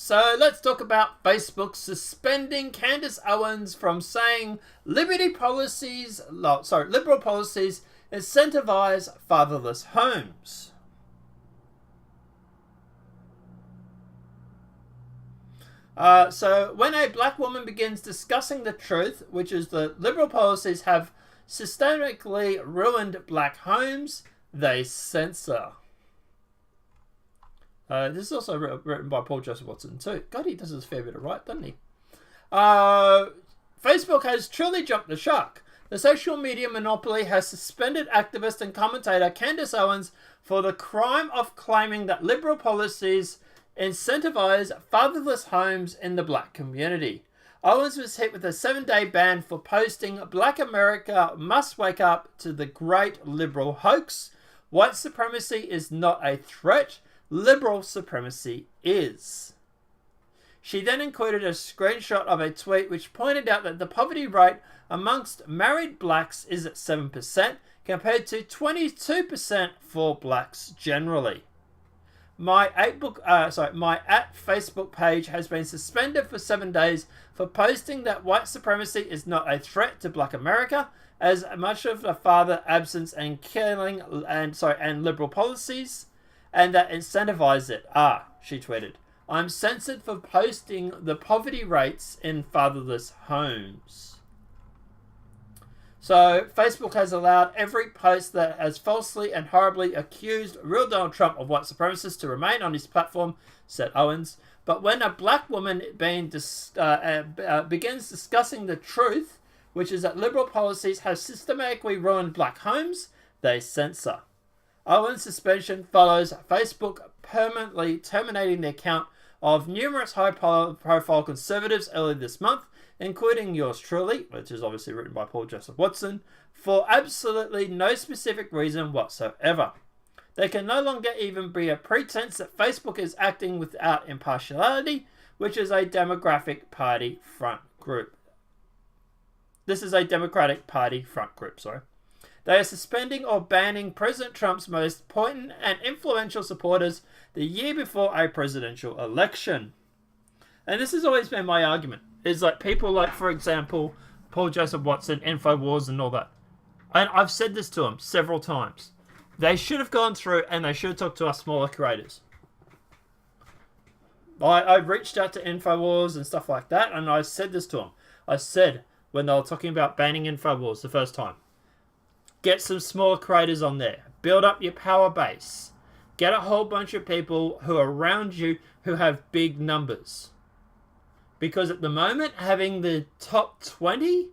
So let's talk about Facebook suspending Candace Owens from saying liberal policies incentivize fatherless homes. So when a black woman begins discussing the truth, which is that liberal policies have systemically ruined black homes, they censor. This is also written by Paul Joseph Watson too. God, he does his fair bit of right, doesn't he? Facebook has truly jumped the shark. The social media monopoly has suspended activist and commentator Candace Owens for the crime of claiming that liberal policies incentivize fatherless homes in the black community. Owens was hit with a 7-day ban for posting "Black America must wake up to the great liberal hoax. White supremacy is not a threat. Liberal supremacy is." She then included a screenshot of a tweet which pointed out that the poverty rate amongst married blacks is at 7% compared to 22% for blacks generally. My at Facebook page has been suspended for 7 days for posting that white supremacy is not a threat to black America, as much of the father absence and killing and liberal policies and that incentivize it are, she tweeted. I'm censored for posting the poverty rates in fatherless homes. So Facebook has allowed every post that has falsely and horribly accused real Donald Trump of white supremacists to remain on his platform, said Owens. But when a black woman begins discussing the truth, which is that liberal policies have systematically ruined black homes, they censor. Owens' suspension follows Facebook permanently terminating the account of numerous high-profile conservatives early this month, including yours truly, which is obviously written by Paul Joseph Watson, for absolutely no specific reason whatsoever. There can no longer even be a pretense that Facebook is acting without impartiality, which is a Democratic Party front group. This is a Democratic Party front group, sorry. They are suspending or banning President Trump's most potent and influential supporters the year before a presidential election. And this has always been my argument. Is like people like, for example, Paul Joseph Watson, InfoWars and all that. And I've said this to them several times. They should have gone through and they should have talked to us smaller creators. I reached out to InfoWars and stuff like that, and I said this to them. I said, when they were talking about banning InfoWars the first time, get some smaller creators on there. Build up your power base. Get a whole bunch of people who are around you who have big numbers. Because at the moment, having the top 20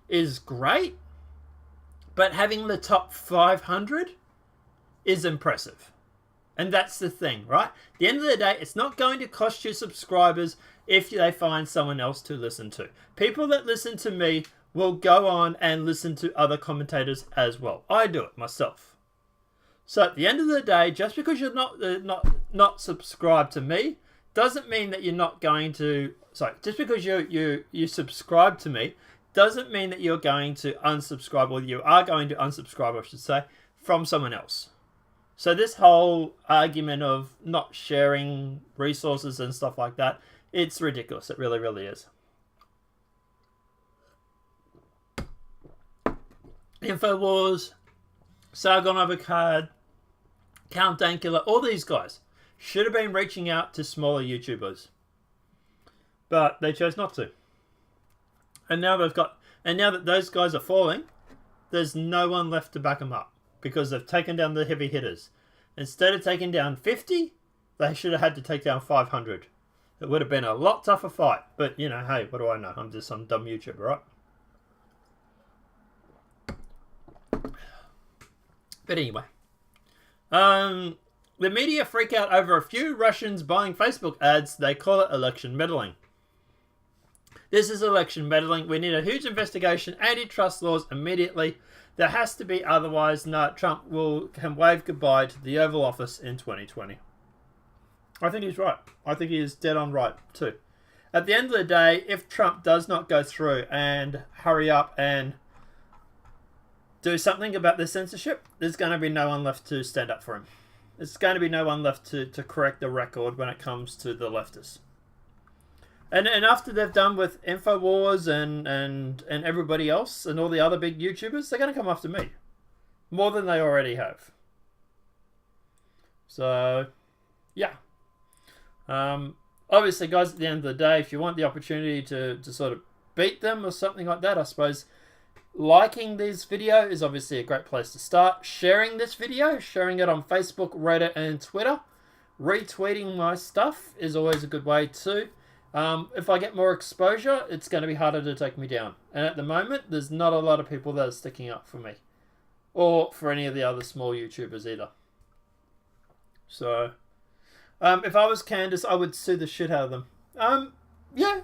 is great, but having the top 500 is impressive. And that's the thing, right? At the end of the day, it's not going to cost you subscribers if they find someone else to listen to. People that listen to me will go on and listen to other commentators as well. I do it myself. So at the end of the day, just because you're not subscribed to me, doesn't mean that you're not going to... Sorry, just because you subscribe to me, doesn't mean that you're going to unsubscribe, or you are going to unsubscribe, I should say, from someone else. So this whole argument of not sharing resources and stuff like that, it's ridiculous. It really, really is. InfoWars, Sargon Avocad, Count Dankula, all these guys should have been reaching out to smaller YouTubers. But they chose not to. And now now that those guys are falling, there's no one left to back them up. Because they've taken down the heavy hitters. Instead of taking down 50, they should have had to take down 500. It would have been a lot tougher fight. But, you know, hey, what do I know? I'm just some dumb YouTuber, right? But anyway. The media freak out over a few Russians buying Facebook ads. They call it election meddling. This is election meddling. We need a huge investigation, antitrust laws immediately. There has to be, otherwise Trump can wave goodbye to the Oval Office in 2020. I think he's right. I think he is dead on right too. At the end of the day, if Trump does not go through and hurry up and do something about the censorship, there's going to be no one left to stand up for him. There's going to be no one left to correct the record when it comes to the leftists. And after they've done with Infowars and everybody else and all the other big YouTubers, they're going to come after me. More than they already have. So, yeah. Obviously, guys, at the end of the day, if you want the opportunity to sort of beat them or something like that, I suppose liking this video is obviously a great place to start. Sharing this video, sharing it on Facebook, Reddit, and Twitter. Retweeting my stuff is always a good way too. If I get more exposure, it's going to be harder to take me down. And at the moment, there's not a lot of people that are sticking up for me. Or for any of the other small YouTubers either. So, if I was Candace, I would sue the shit out of them. Yeah.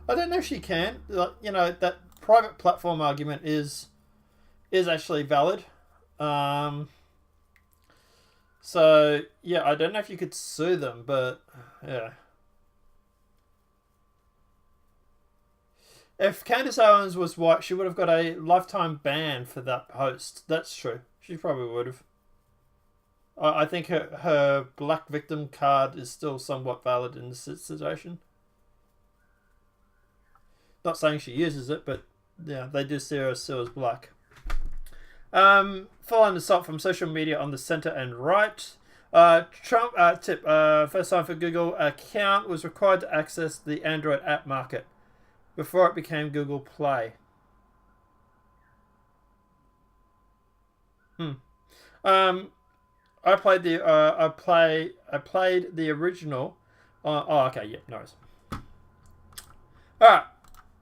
I don't know if she can. Like, you know, that private platform argument is actually valid. So, yeah, I don't know if you could sue them, but, yeah. If Candace Owens was white, she would have got a lifetime ban for that post. That's true. She probably would have. I think her black victim card is still somewhat valid in this situation. Not saying she uses it, but yeah, they do see her still as black. Following assault from social media on the center and right. Trump tip. First time for Google account was required to access the Android app market before it became Google Play. I played the I played the original. Oh, okay, yeah, no worries. All right,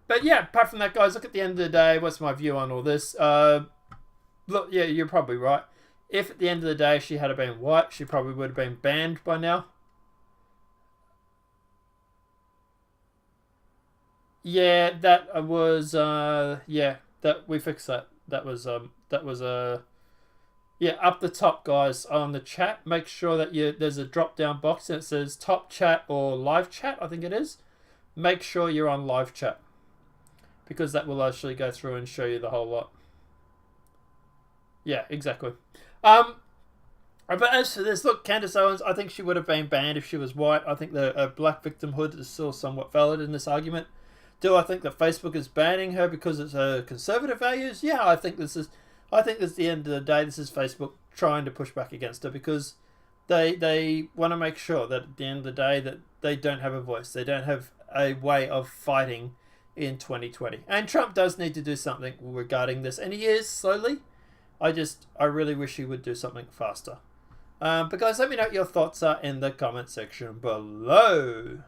but yeah, apart from that, guys, look at the end of the day. What's my view on all this? Look, yeah, you're probably right. If at the end of the day she had been white, she probably would have been banned by now. Yeah, that was yeah, that we fixed that. That was yeah, up the top, guys, on the chat. Make sure that there's a drop down box and it says top chat or live chat, I think it is. Make sure you're on live chat, because that will actually go through and show you the whole lot. Yeah, exactly. But as for this, look, Candace Owens, I think she would have been banned if she was white. I think the black victimhood is still somewhat valid in this argument. Do I think that Facebook is banning her because it's her conservative values? Yeah, I think this is the end of the day. This is Facebook trying to push back against her because they want to make sure that at the end of the day that they don't have a voice. They don't have a way of fighting in 2020. And Trump does need to do something regarding this, and he is slowly. I really wish he would do something faster. But guys, let me know what your thoughts are in the comment section below.